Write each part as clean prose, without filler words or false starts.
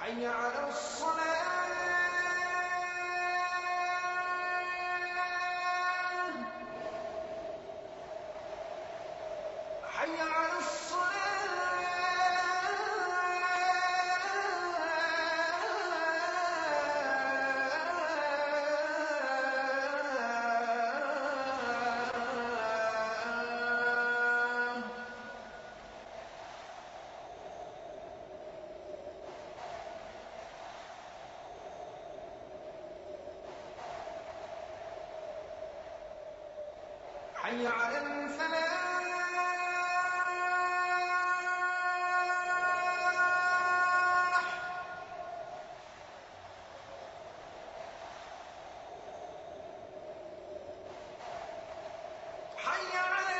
حي على الصلاة حي على حي على الفلاح حي على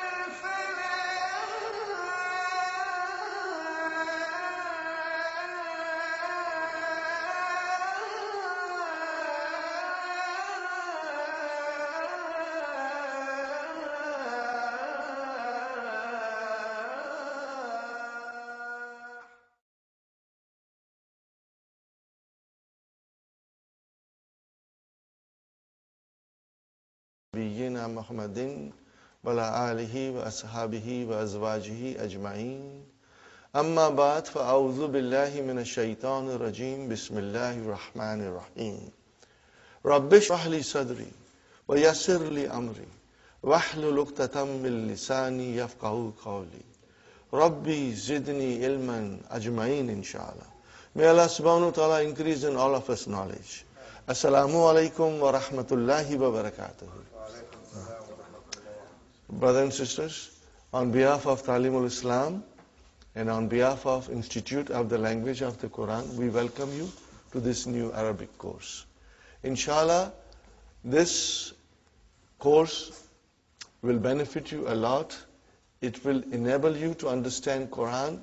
نبينا محمد وعلى آله وأصحابه وأزواجه أجمعين أما بعد فأعوذ بالله من الشيطان الرجيم بسم الله الرحمن الرحيم رب اشرح لي صدري ويسر لي أمري واحلل عقدة من لساني يفقهوا قولي ربي زدني علما أجمعين inshallah. May Allah subhanahu wa ta'ala increase in all of us knowledge. Assalamu alaikum wa rahmatullahi wa barakatuh. Brothers and sisters, on behalf of Talimul Islam and on behalf of Institute of the Language of the Quran, we welcome you to this new Arabic course. Inshallah, this course will benefit you a lot. It will enable you to understand Quran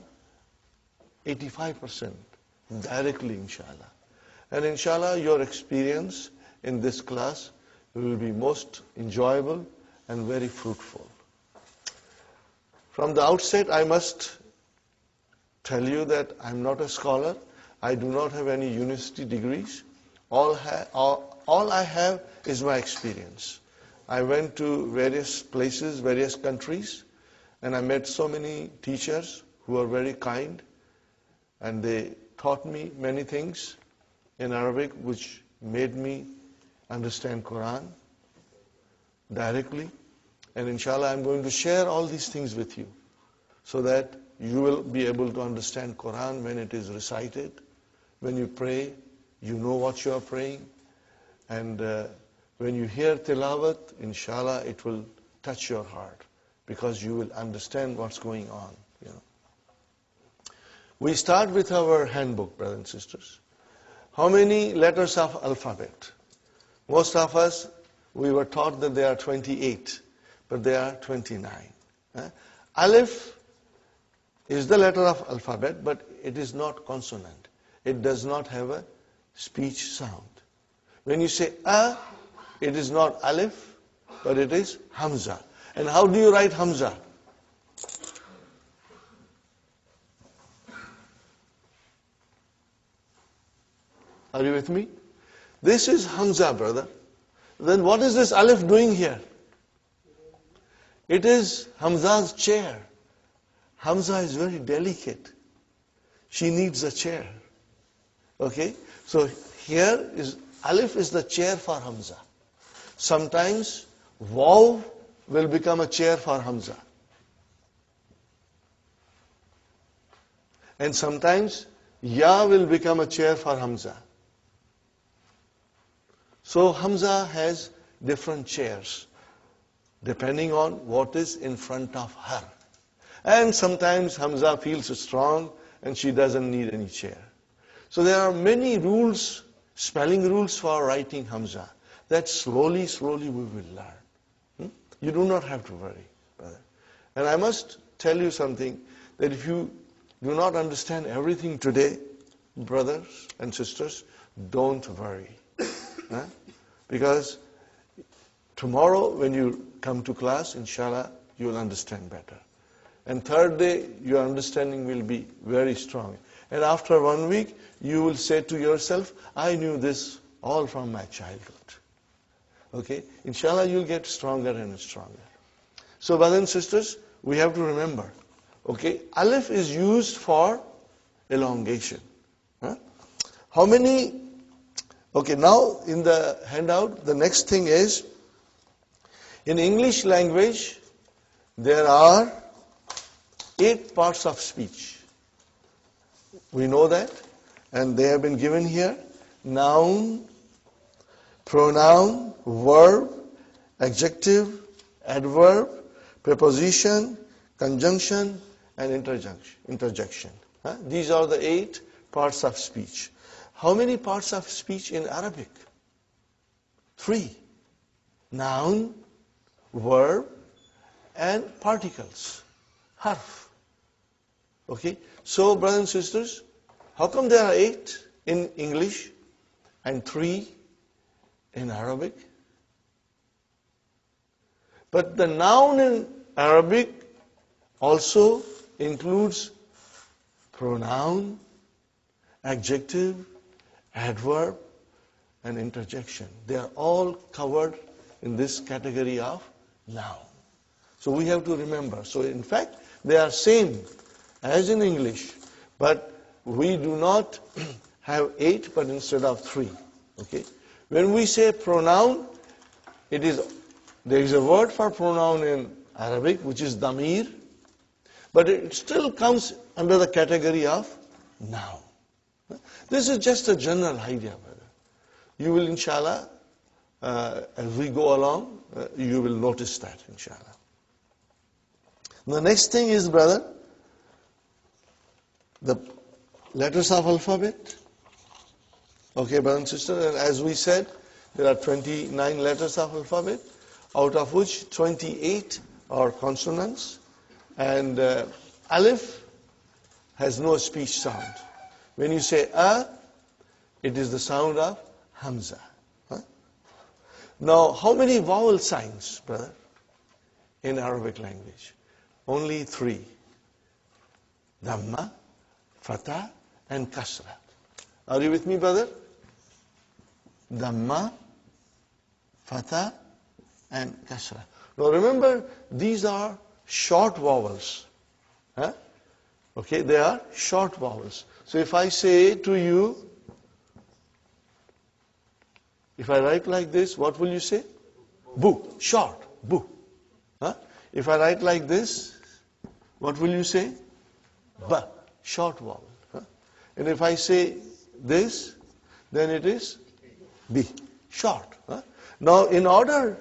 85% directly, inshallah. And inshallah, your experience in this class will be most enjoyable and very fruitful. From the outset, I must tell you that I'm not a scholar. I do not have any university degrees. All I have is my experience. I went to various places, various countries, and I met so many teachers who are very kind, and they taught me many things in Arabic which made me understand Quran directly. And inshallah, I'm going to share all these things with you so that you will be able to understand Quran when it is recited. When you pray, you know what you are praying. And when you hear tilawat, inshallah, it will touch your heart because you will understand what's going on. You know. We start with our handbook, brothers and sisters. How many letters of alphabet? Most of us, we were taught that there are 28, but there are 29. Alif is the letter of alphabet, but it is not consonant. It does not have a speech sound. When you say a, it is not alif, but it is hamza. And how do you write hamza? Are you with me? This is hamza, brother. Then what is this alif doing here? It is Hamza's chair. Hamza is very delicate. She needs a chair. Okay? So here is alif is the chair for Hamza. Sometimes waw will become a chair for Hamza. And sometimes ya will become a chair for Hamza. So Hamza has different chairs depending on what is in front of her. And sometimes Hamza feels strong and she doesn't need any chair. So there are many rules, spelling rules for writing Hamza that slowly we will learn. You do not have to worry, brother. And I must tell you something, that if you do not understand everything today, brothers and sisters, don't worry. Because tomorrow when you come to class, inshallah, you will understand better. And third day, your understanding will be very strong. And after 1 week, you will say to yourself, I knew this all from my childhood. Okay? Inshallah, you'll get stronger and stronger. So, brothers and sisters, we have to remember, okay, alif is used for elongation. How many? Okay, now in the handout, the next thing is, in English language, there are 8 parts of speech. We know that, and they have been given here. Noun, pronoun, verb, adjective, adverb, preposition, conjunction, and interjection. These are the 8 parts of speech. How many parts of speech in Arabic? 3. Noun, verb, and particles. Harf. Okay? So, brothers and sisters, how come there are 8 in English and 3 in Arabic? But the noun in Arabic also includes pronoun, adjective, adverb, and interjection. They are all covered in this category of noun. So we have to remember. So in fact, they are same as in English, but we do not have 8, but instead of 3. Okay? When we say pronoun, there is a word for pronoun in Arabic, which is damir, but it still comes under the category of noun. This is just a general idea, brother. You will, inshallah, as we go along, you will notice that, inshallah. The next thing is, brother, the letters of alphabet. Okay, brother and sister, and as we said, there are 29 letters of alphabet, out of which 28 are consonants, and alif has no speech sound. When you say a, it is the sound of hamza. Now, how many vowel signs, brother, in Arabic language? Only 3. Dhamma, fatha, and kasra. Are you with me, brother? Dhamma, fatha, and kasra. Now remember, these are short vowels. Okay, they are short vowels. So if I say to you, if I write like this, what will you say? Bu, short, bu. If I write like this, what will you say? Ba, short vowel. And if I say this, then it is bi, short. Now in order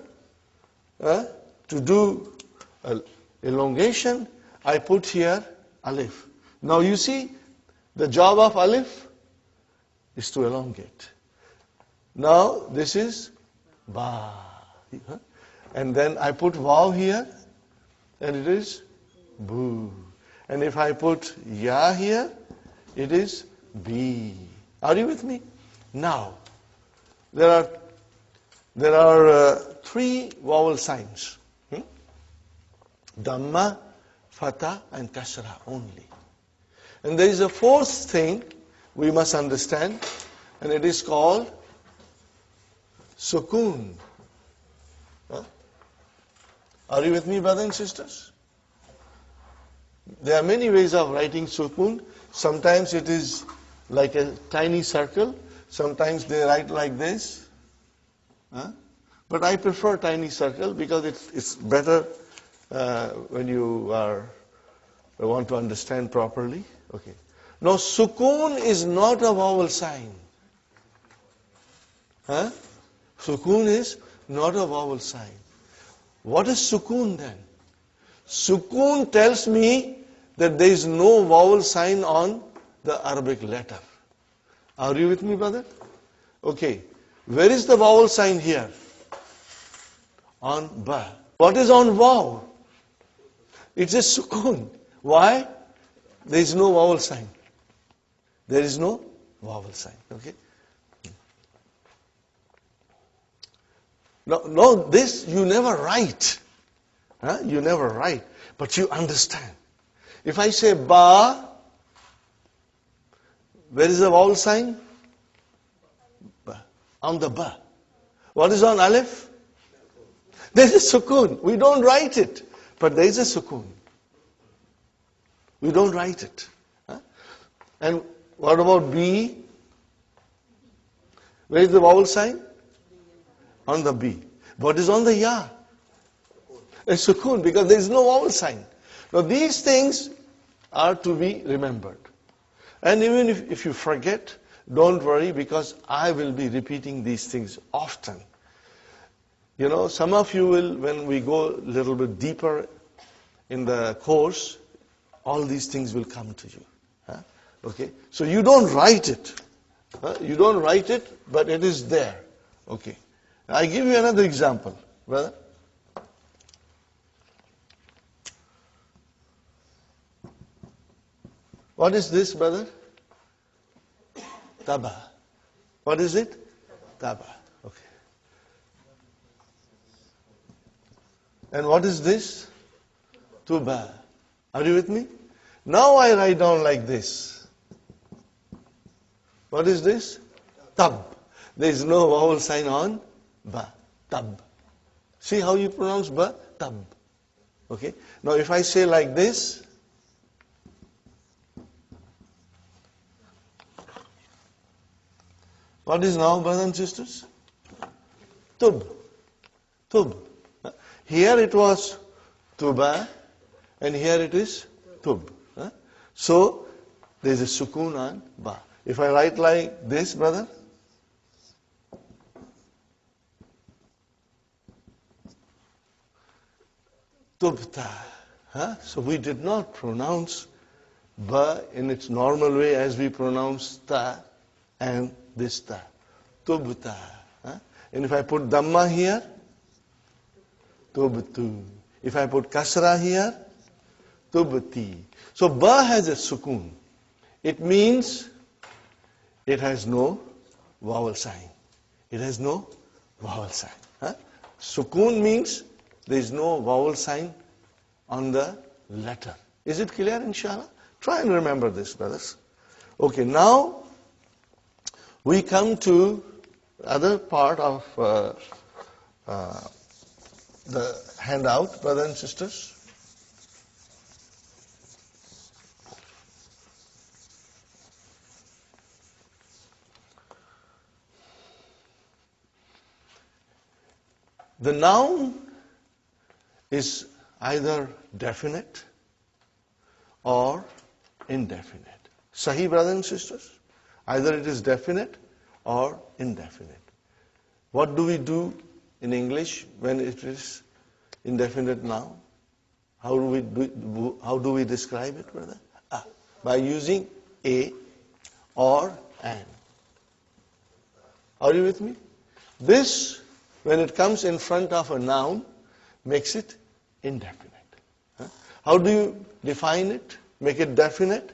to do elongation, I put here alif. Now you see, the job of alif is to elongate. Now this is ba. And then I put vav here, and it is bu. And if I put ya here, it is bi. Are you with me? Now, there are there are three vowel signs. Dhamma, Fatha and Kasra only. And there is a fourth thing we must understand, and it is called Sukoon. Are you with me, brothers and sisters? There are many ways of writing Sukoon. Sometimes it is like a tiny circle. Sometimes they write like this. But I prefer tiny circle because it's better when you want to understand properly. Okay. Now, Sukoon is not a vowel sign. Sukoon is not a vowel sign. What is Sukoon then? Sukoon tells me that there is no vowel sign on the Arabic letter. Are you with me, brother? Okay. Where is the vowel sign here? On ba. What is on vav? It's a Sukoon. Why? There is no vowel sign. There is no vowel sign. Okay. No, this you never write. You never write, but you understand. If I say ba, where is the vowel sign? Ba. On the ba. What is on alif? There is a sukoon. We don't write it, but there is a sukoon. We don't write it. And what about B? Where is the vowel sign? On the B. What is on the ya? A sukoon, because there is no vowel sign. Now these things are to be remembered. And even if you forget, don't worry, because I will be repeating these things often. You know, some of you will, when we go a little bit deeper in the course, all these things will come to you. Okay? So you don't write it. You don't write it, but it is there. Okay. I give you another example, brother. What is this, brother? Taba. What is it? Taba. Okay. And what is this? Tuba. Are you with me? Now I write down like this. What is this? Tab. There is no vowel sign on ba. Tab. See how you pronounce ba? Tab. Okay. Now if I say like this, what is now, brothers and sisters? Tub. Tub. Here it was tuba, and here it is tub. So there is a sukoon on ba. If I write like this, brother, tubta. So we did not pronounce ba in its normal way as we pronounce ta and this ta. Tubta. And if I put dhamma here, tubtu. If I put kasra here, tubti. So ba has a sukoon. It means it has no vowel sign. It has no vowel sign. Sukoon means there is no vowel sign on the letter. Is it clear, inshallah? Try and remember this, brothers. Okay, now we come to other part of the handout, brothers and sisters. The noun is either definite or indefinite. Sahih, brothers and sisters? Either it is definite or indefinite. What do we do in English when it is indefinite noun? How do we describe it, brother? By using a or an. Are you with me? This, when it comes in front of a noun, makes it indefinite. How do you define it? Make it definite?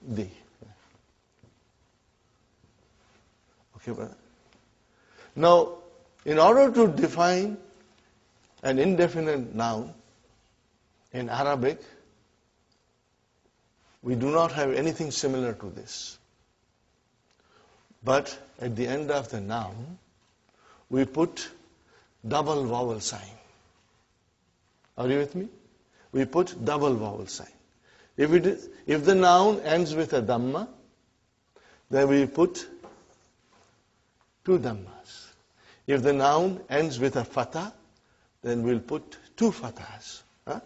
The. Okay, brother. Now, In order to define an indefinite noun in Arabic, we do not have anything similar to this. But at the end of the noun, we put double vowel sign. Are you with me? We put double vowel sign. If the noun ends with a dhamma, then we put two dhammas. If the noun ends with a fatha, then we'll put two fathas. Huh?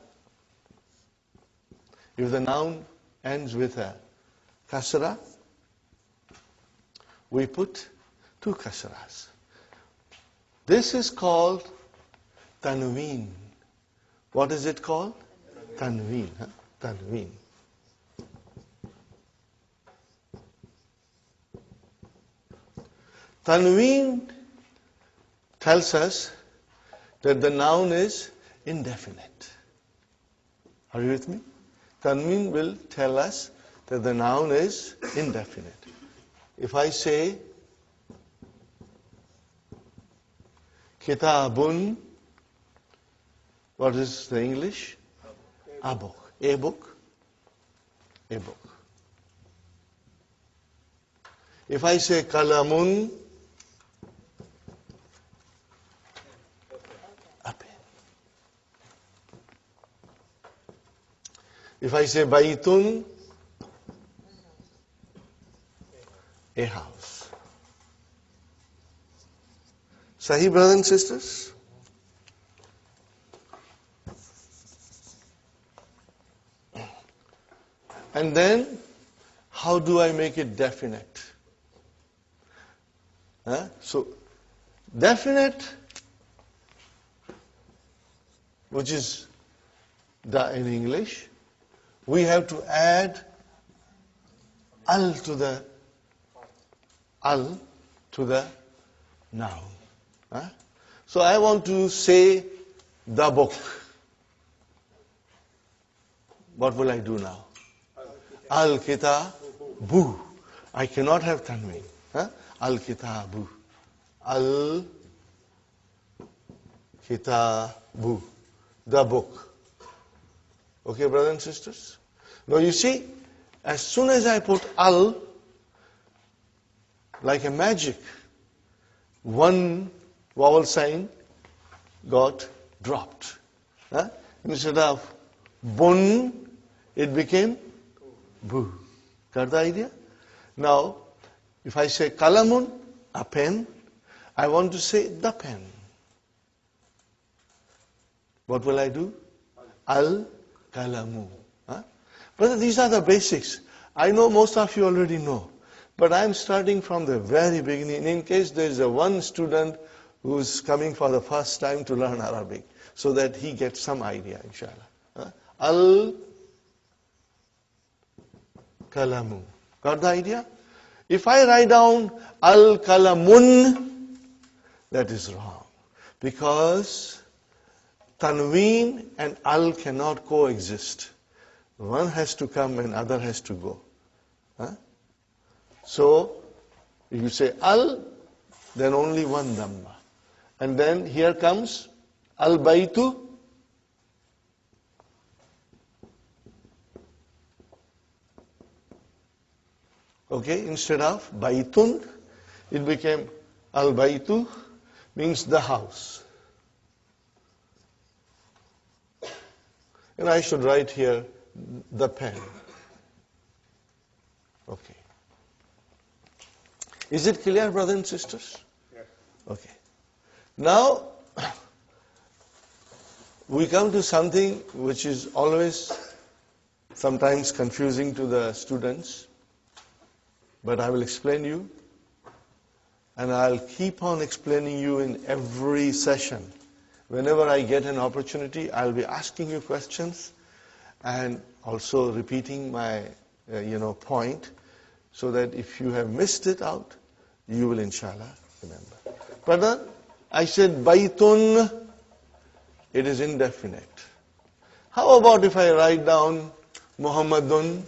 If the noun ends with a kasra, we put two kasras. This is called tanween. What is it called? Tanween. Huh? Tanween. Tanween tells us that the noun is indefinite. Are you with me? Tanween will tell us that the noun is indefinite. If I say kitabun, what is the English? A book. A book. A book. If I say kalamun, a pen. If I say baitun, a house. Sahih, brothers and sisters? And then, how do I make it definite? So, definite, which is da in English, we have to add al to the noun. So I want to say the book. What will I do now? Al-kitabu. I cannot have tanween. Al-kitabu. Al-kitabu. The book. Okay, brothers and sisters? Now you see, as soon as I put al, like a magic, one vowel sign got dropped. Instead of bun, it became bu. Got the idea? Now, if I say kalamun, a pen, I want to say the pen. What will I do? Al-kalamu. Brother, these are the basics. I know most of you already know. But I'm starting from the very beginning in case there is one student who's coming for the first time to learn Arabic, so that he gets some idea, inshallah. Al-kalamu. Got the idea? If I write down al-kalamun, that is wrong. Because tanween and al cannot coexist. One has to come and other has to go. So, if you say al, then only one dhamma. And then here comes al-baitu. Okay, instead of baitun, it became al-baitu, means the house. And I should write here the pen. Okay. Is it clear, brothers and sisters? Yes. Okay. Now, we come to something which is always sometimes confusing to the students, but I will explain you, and I'll keep on explaining you in every session. Whenever I get an opportunity, I'll be asking you questions and also repeating my point, so that if you have missed it out, you will inshallah remember. Brother, I said baitun, it is indefinite. How about if I write down Muhammadun?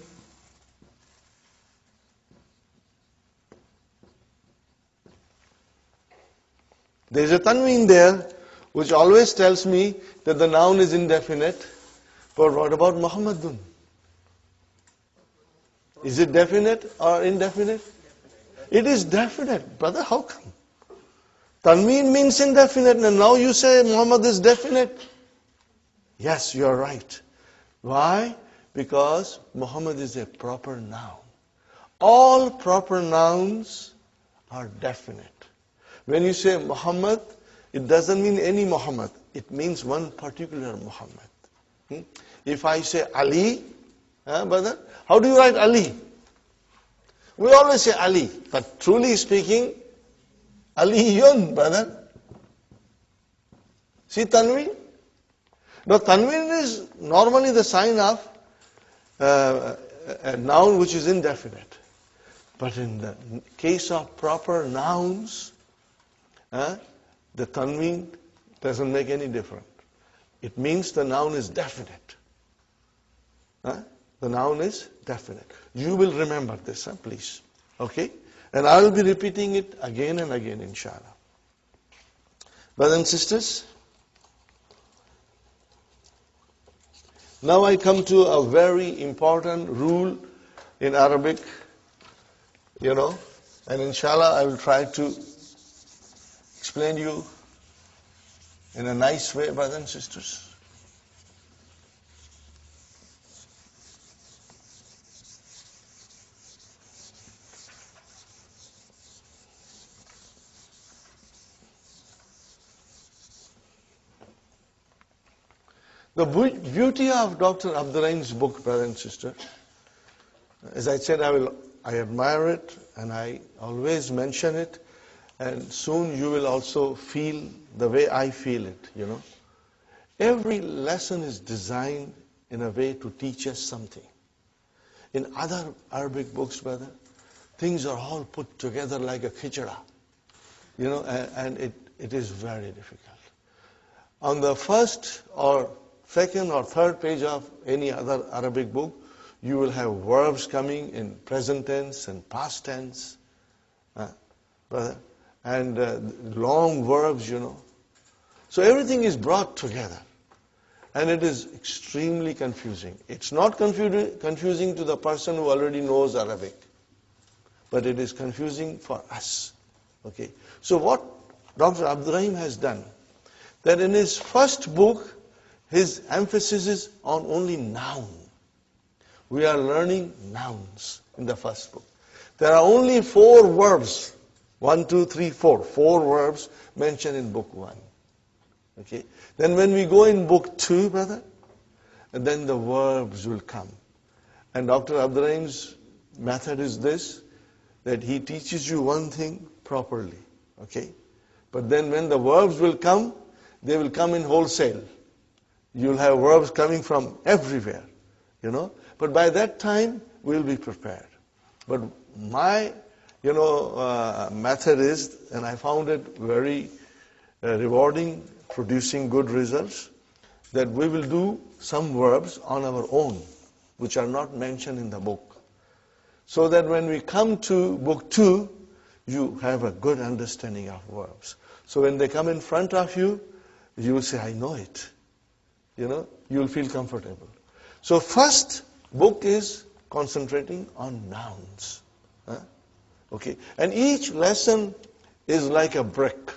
There is a tanween there which always tells me that the noun is indefinite. But what about Muhammadun? Is it definite or indefinite? It is definite. Brother, how come? Tanween means indefinite, and now you say Muhammad is definite. Yes, you are right. Why? Because Muhammad is a proper noun. All proper nouns are definite. When you say Muhammad, it doesn't mean any Muhammad. It means one particular Muhammad. If I say Ali, brother, how do you write Ali? We always say Ali, but truly speaking, Aliyun, brother. See Tanween? Now Tanween is normally the sign of a noun which is indefinite. But in the case of proper nouns, the Tanween doesn't make any difference. It means the noun is definite. The noun is definite. You will remember this, please. Okay? And I will be repeating it again and again, inshallah. Brothers and sisters, now I come to a very important rule in Arabic, and inshallah I will try to explain you in a nice way, brothers and sisters. The beauty of Dr. Abdurrahim's book, brother and sister, as I said, I admire it and I always mention it, and soon you will also feel the way I feel it, Every lesson is designed in a way to teach us something. In other Arabic books, brother, things are all put together like a khichda, and it is very difficult. On the first or second or third page of any other Arabic book, you will have verbs coming in present tense and past tense, brother, and long verbs, So everything is brought together, and it is extremely confusing. It's not confusing to the person who already knows Arabic, but it is confusing for us. Okay. So what Dr. Abdurrahim has done, that in his first book, his emphasis is on only noun. We are learning nouns in the first book. There are only 4 verbs. 1, 2, 3, 4. 4 verbs mentioned in book 1. Okay. Then when we go in book 2, brother, and then the verbs will come. And Dr. Abdurrahim's method is this, that he teaches you one thing properly. Okay. But then when the verbs will come, they will come in wholesale. You'll have verbs coming from everywhere, But by that time, we'll be prepared. But my, method is, and I found it very rewarding, producing good results, that we will do some verbs on our own, which are not mentioned in the book. So that when we come to book 2, you have a good understanding of verbs. So when they come in front of you, you will say, I know it. You will feel comfortable. So first book is concentrating on nouns. Okay. And each lesson is like a brick.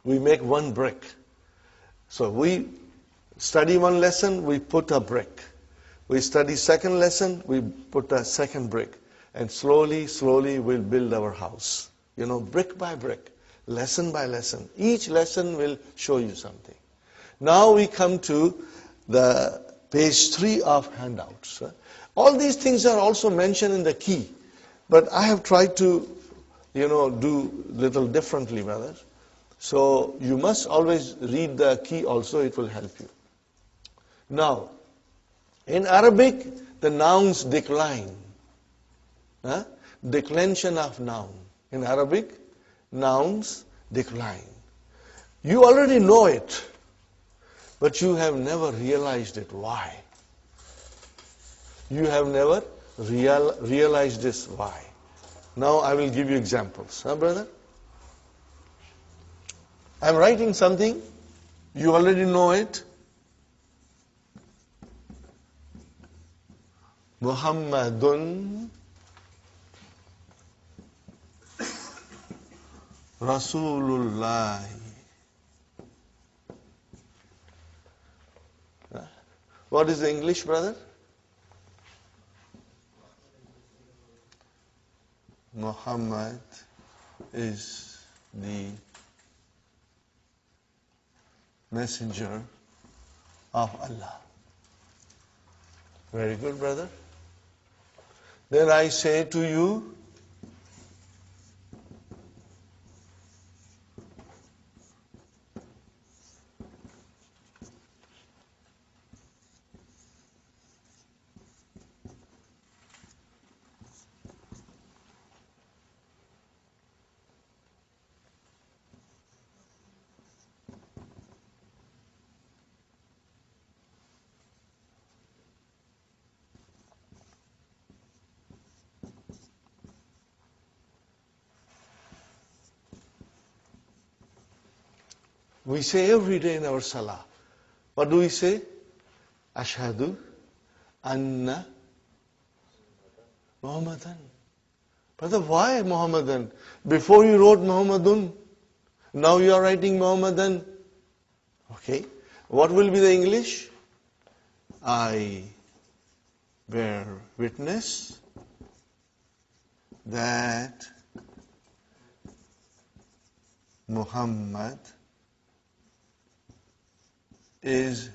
We make one brick. So we study one lesson, we put a brick. We study second lesson, we put a second brick. And slowly, slowly we'll build our house. Brick by brick, lesson by lesson. Each lesson will show you something. Now we come to the page 3 of handouts. All these things are also mentioned in the key. But I have tried to, do little differently, brothers. So you must always read the key also, it will help you. Now, in Arabic, the nouns decline. Declension of noun. In Arabic, nouns decline. You already know it, but you have never realized it. Why? You have never realized this. Why? Now I will give you examples. Brother? I'm writing something, you already know it. Muhammadun Rasulullah. What is the English, brother? Muhammad is the messenger of Allah. Very good, brother. Then I say to you, we say every day in our salah. What do we say? Ashhadu anna Muhammadan. Brother, why Muhammadan? Before you wrote Muhammadun, now you are writing Muhammadan. Okay. What will be the English? I bear witness that Muhammad is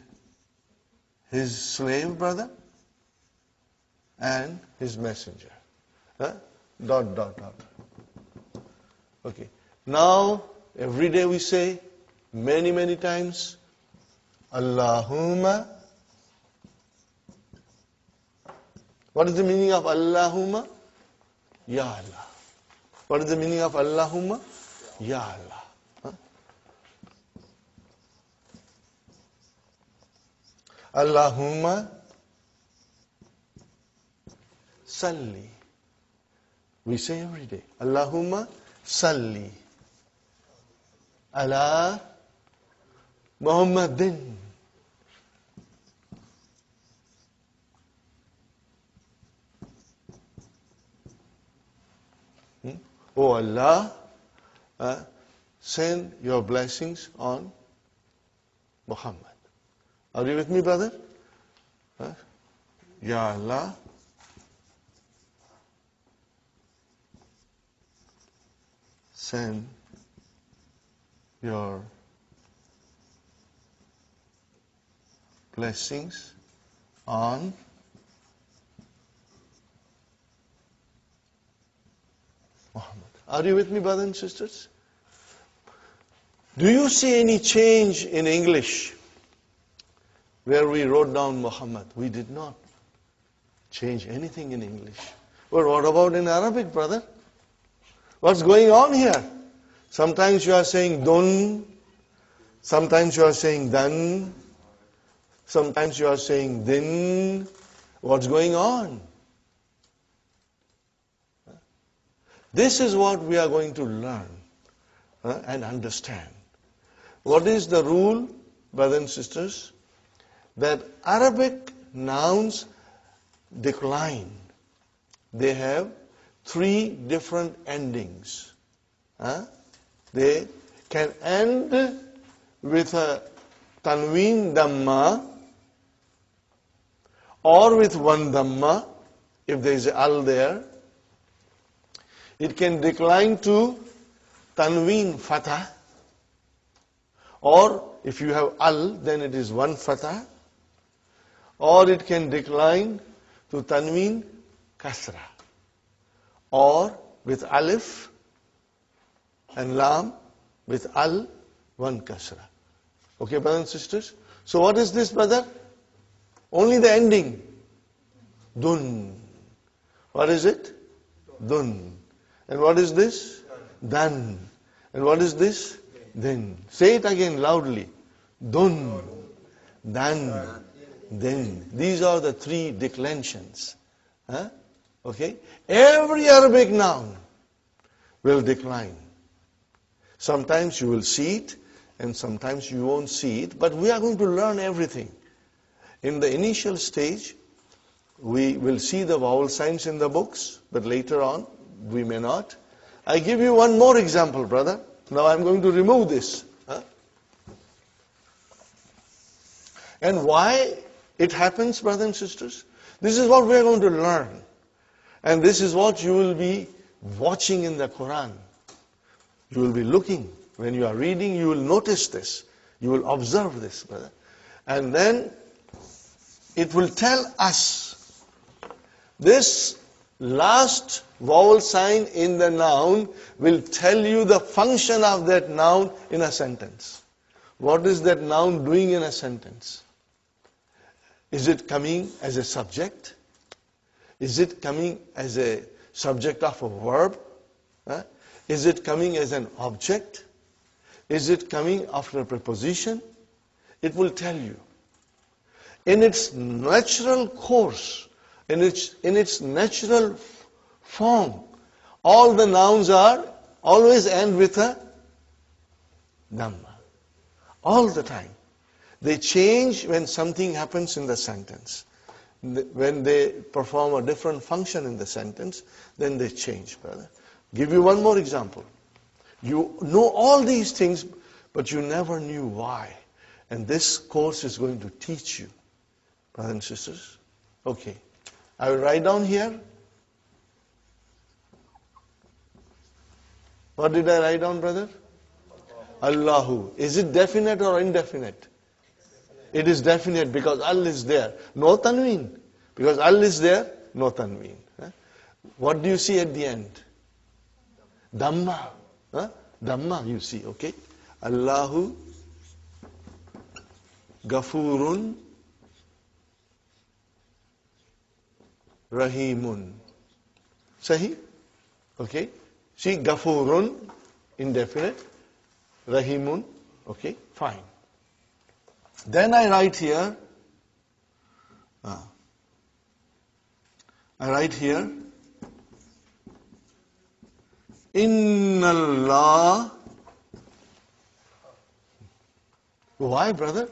his slave, brother, and his messenger. Huh? Dot, dot, dot. Okay. Now, every day we say, many, many times, Allahumma. What is the meaning of Allahumma? Ya Allah. What is the meaning of Allahumma? Ya Allah. Allahumma salli. We say every day, Allahumma salli ala Muhammadin. Oh Allah, send your blessings on Muhammad. Are you with me, brother? Ya Allah, send your blessings on Muhammad. Are you with me, brothers and sisters? Do you see any change in English where we wrote down Muhammad? We did not change anything in English. But what about in Arabic, brother? What's going on here? Sometimes you are saying dun, sometimes you are saying dan, sometimes you are saying din. What's going on? This is what we are going to learn and understand. What is the rule, brothers and sisters? That Arabic nouns decline. They have 3 different endings. They can end with a tanween dhamma or with one dhamma if there is al there. It can decline to tanween fatah, or if you have al, then it is one fatah, or it can decline to tanween kasra, or with alif and lam, with al, one kasra. Okay, brothers and sisters? So what is this, brother? Only the ending. Dun. What is it? Dun. And what is this? Dan. And what is this? Then. Say it again loudly. Dun. Dan. Then. These are the 3 declensions. Okay? Every Arabic noun will decline. Sometimes you will see it and sometimes you won't see it, but we are going to learn everything. In the initial stage, we will see the vowel signs in the books, but later on, we may not. I give you one more example, brother. Now I'm going to remove this. And why it happens, brothers and sisters? This is what we are going to learn. And this is what you will be watching in the Quran. You will be looking. When you are reading, you will notice this. You will observe this, brother. And then it will tell us this last vowel sign in the noun will tell you the function of that noun in a sentence. What is that noun doing in a sentence? Is it coming as a subject? Is it coming as a subject of a verb? Is it coming as an object? Is it coming after a preposition? It will tell you. In its natural course, in its natural form, all the nouns are always end with a dhamma. All the time. They change when something happens in the sentence. When they perform a different function in the sentence, then they change, brother. Give you one more example. You know all these things, but you never knew why. And this course is going to teach you, brothers and sisters. Okay. I will write down here. What did I write down, brother? Allahu. Is it definite or indefinite? It is definite because Al is there. No tanween. Because Al is there, no tanween. What do you see at the end? Dhamma. Dhamma you see, okay? Allahu Gafurun Rahimun. Sahi? Okay? See, Gafurun, indefinite. Rahimun, okay? Fine. Then I write here, Inna Allah. Why, brother?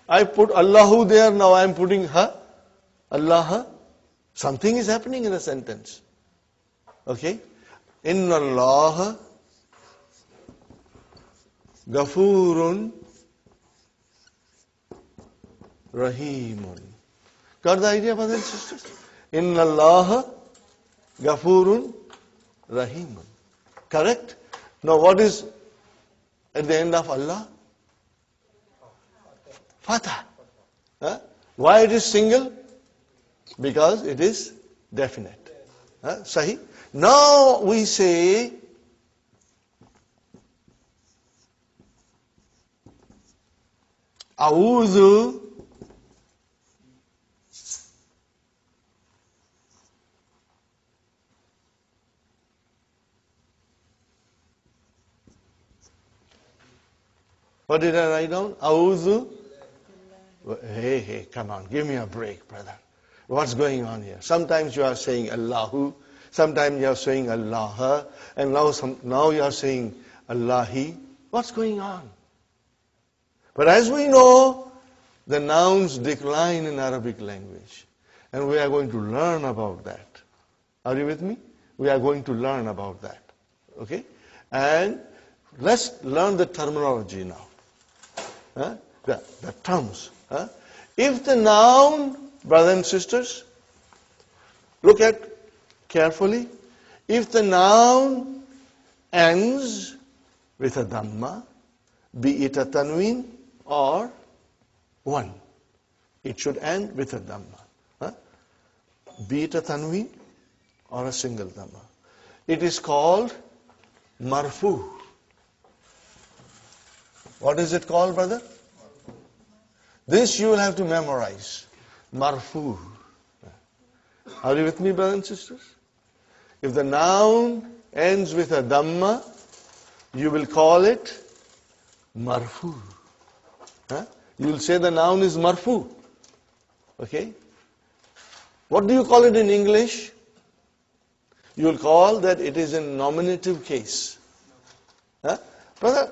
I put Allahu there, now I am putting ha. Allah. Something is happening in the sentence. Okay? Inna Allah Gafurun Rahimun. Got the idea, brothers and sisters? Inna Allah Gafurun Rahimun. Correct? Now what is at the end of Allah? Fatah. Why it is single? Because it is definite. Sahi? Now we say A'udhu What did I write down? A'udhu. Hey, come on, give me a break, brother. What's going on here? Sometimes you are saying Allahu, sometimes you are saying Allah, and now you are saying Allahi. What's going on? But as we know, the nouns decline in Arabic language. And we are going to learn about that. Are you with me? We are going to learn about that. Okay? And let's learn the terminology now. The terms. If the noun, brothers and sisters, look at carefully. If the noun ends with a dhamma, be it a tanween or one, it should end with a dhamma. Be it a tanween or a single dhamma. It is called marfu. What is it called, brother? This you will have to memorize. Marfu. Are you with me, brothers and sisters? If the noun ends with a dhamma, you will call it marfu. You will say the noun is marfu. Okay? What do you call it in English? You will call that it is in nominative case. Brother,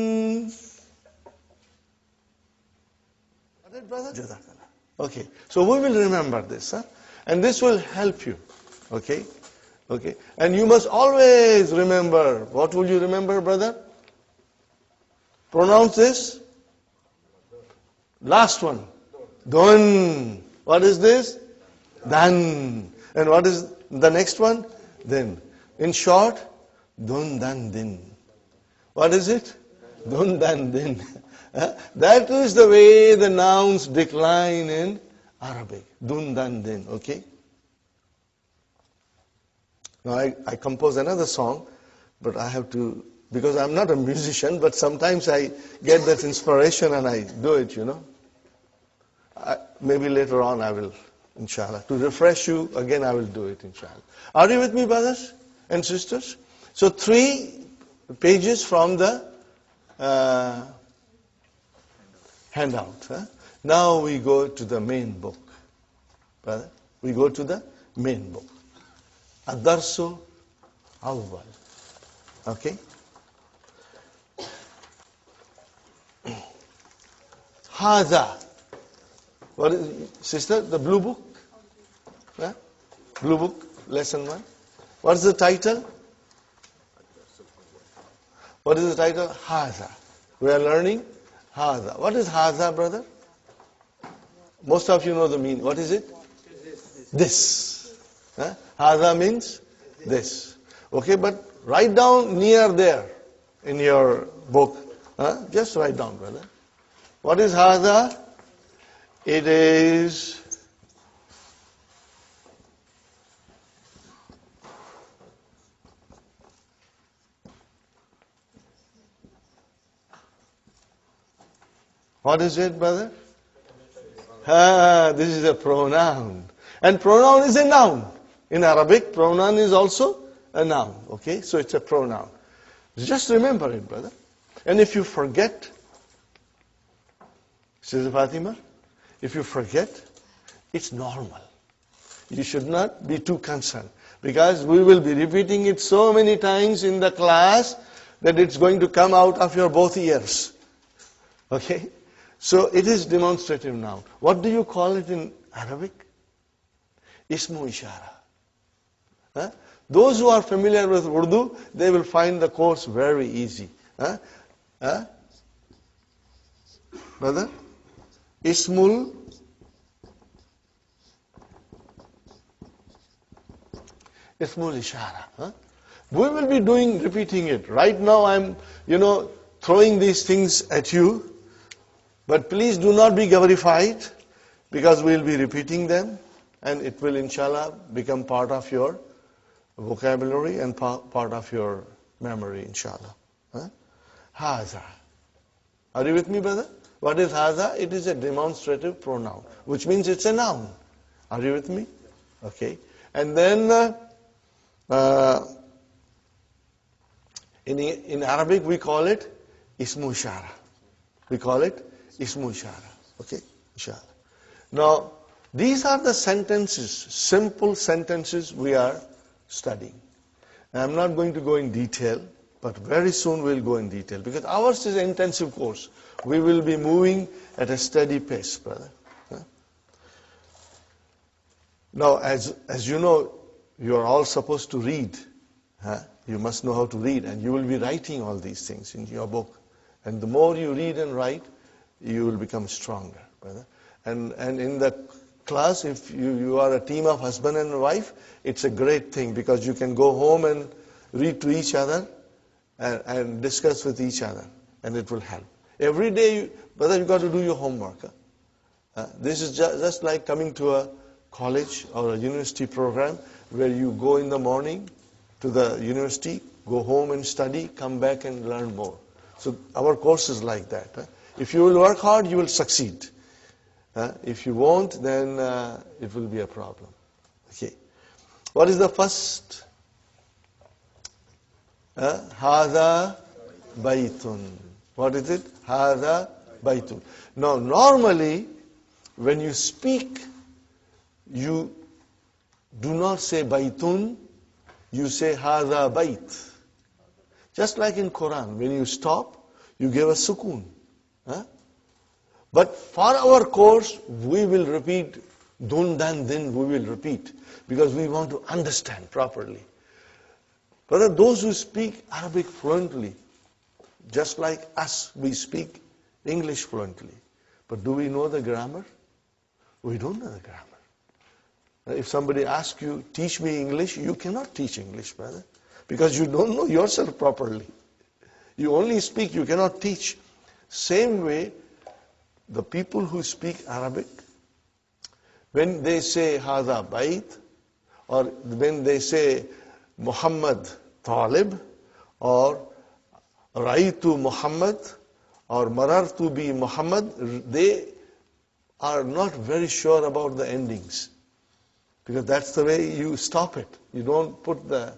it, brother? Jazakallah. Okay. So we will remember this, huh? And this will help you. Okay? Okay. And you must always remember. What will you remember, brother? Pronounce this. Last one. Dun. What is this? Dan. And what is the next one? Then. In short, dun dan din. What is it? Dun dan din. That is the way the nouns decline in Arabic. Dun dan din. Okay? Now I compose another song, but I have to, because I'm not a musician, but sometimes I get that inspiration and I do it, you know. Maybe later on I will, inshallah. To refresh you, again I will do it, inshallah. Are you with me, brothers and sisters? So 3 pages from the handout. Huh? Now we go to the main book. Brother, we go to the main book. Ad-Darsu Awwal. Okay? Hadha. What is, sister, the blue book? Yeah? Blue book, lesson 1. What is the title? What is the title? Hadha. We are learning Hadha. What is Hadha, brother? Most of you know the meaning. What is it? This. Huh? Hadha means this. Okay, but write down near there in your book. Huh? Just write down, brother. What is Hadha? It is what is it, brother? This is a pronoun. And pronoun is a noun. In Arabic, pronoun is also a noun. Okay, so it's a pronoun. Just remember it, brother. And if you forget, Sister Fatima, if you forget, it's normal. You should not be too concerned. Because we will be repeating it so many times in the class that it's going to come out of your both ears. Okay? So it is demonstrative noun. What do you call it in Arabic? Ismu Ishara. Huh? Those who are familiar with Urdu, they will find the course very easy. Huh? Huh? Brother? Ismul Ishara. Huh? We will be repeating it. Right now I'm, throwing these things at you. But please do not be gabarified, because we will be repeating them. And it will, inshallah, become part of your vocabulary and part of your memory, inshallah. Huh? Haza. Are you with me, brother? What is haza? It is a demonstrative pronoun, which means it's a noun. Are you with me? Okay. And then in Arabic we call it ismu ishara. We call it ismu ishara. Okay? Inshallah. Now, these are the sentences, simple sentences we are studying. And I'm not going to go in detail, but very soon we'll go in detail, because ours is an intensive course. We will be moving at a steady pace, brother. Now, as you know, you are all supposed to read. You must know how to read, and you will be writing all these things in your book. And the more you read and write, you will become stronger, brother. And in the class, if you are a team of husband and wife, it's a great thing, because you can go home and read to each other and discuss with each other, and it will help. Every day, brother, you got to do your homework. This is just like coming to a college or a university program where you go in the morning to the university, go home and study, come back and learn more. So our course is like that. If you will work hard, you will succeed. If you won't, then it will be a problem. Okay. What is the first? Hada baytun. What is it? Hada baytun. Now, normally, when you speak, you do not say baytun, you say hada bayt. Just like in Quran, when you stop, you give a sukoon. But for our course, we will repeat dun, dan, din, we will repeat, because we want to understand properly. Brother, those who speak Arabic fluently, just like us, we speak English fluently. But do we know the grammar? We don't know the grammar. If somebody asks you, teach me English, you cannot teach English, brother, because you don't know yourself properly. You only speak, you cannot teach. Same way, the people who speak Arabic, when they say Hada Bait, or when they say Muhammad Talib, or Raitu Muhammad, or Marartu bi Muhammad, they are not very sure about the endings. Because that's the way you stop it. You don't put the,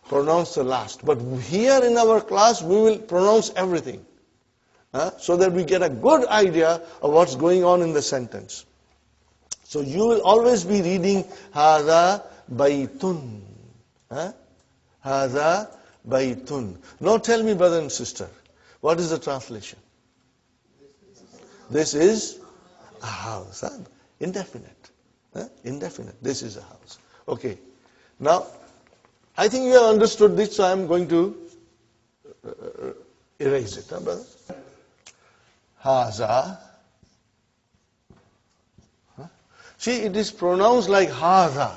pronounce the last. But here in our class, we will pronounce everything. So that we get a good idea of what's going on in the sentence. So you will always be reading Hada Baitun. Hada Baitun. Now tell me, brother and sister, what is the translation? This is a house. Indefinite. Indefinite. This is a house. Okay. Now, I think you have understood this, so I am going to erase it, brother? Haza. See, it is pronounced like Haza.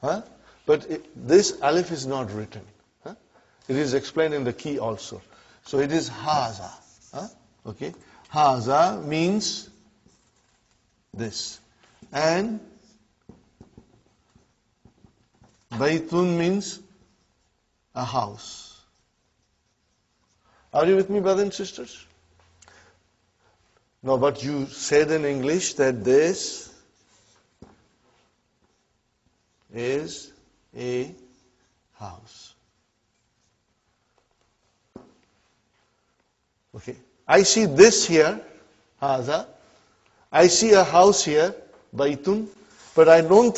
But this alif is not written. It is explained in the key also. So it is Haza. Okay. Haza means this. And Baitun means a house. Are you with me, brothers and sisters? No, but you said in English that this is a house. Okay. I see this here, Haza. I see a house here, Baitun. But I don't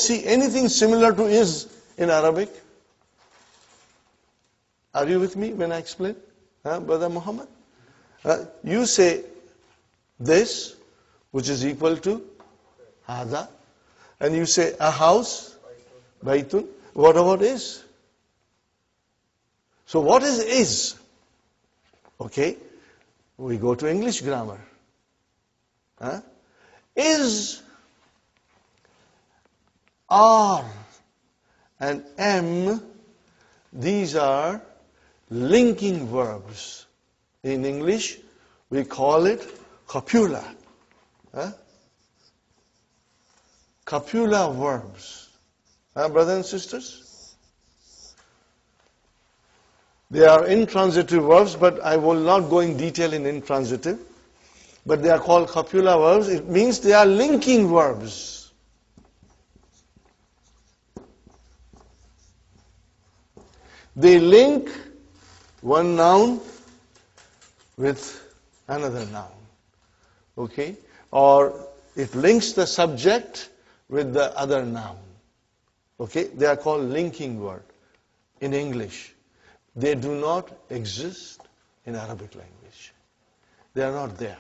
see anything similar to is in Arabic. Are you with me when I explain? Brother Muhammad? You say this, which is equal to Hada. And you say a house, Baitun. What about is? So what is? Okay. We go to English grammar. Is, are, and am, these are linking verbs. In English, we call it copula. Copula verbs. Brothers and sisters? They are intransitive verbs, but I will not go in detail in intransitive. But they are called copula verbs. It means they are linking verbs. They link one noun with another noun. Okay? Or it links the subject with the other noun. Okay? They are called linking word in English. They do not exist in Arabic language. They are not there.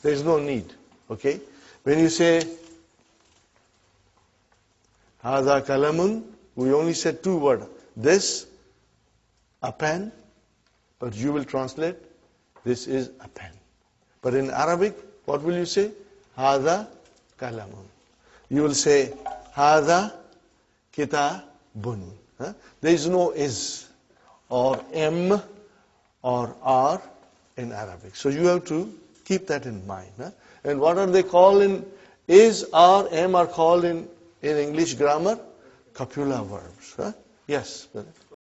There is no need. Okay? When you say Hada kalamun, we only said two words. This, a pen, but you will translate, this is a pen. But in Arabic, what will you say? Hada kalamun. You will say Hada kitabun. There is no is or am or are in Arabic. So you have to keep that in mind. And what are they called in is, are, am are called in English grammar? Copula verbs. Yes, brother.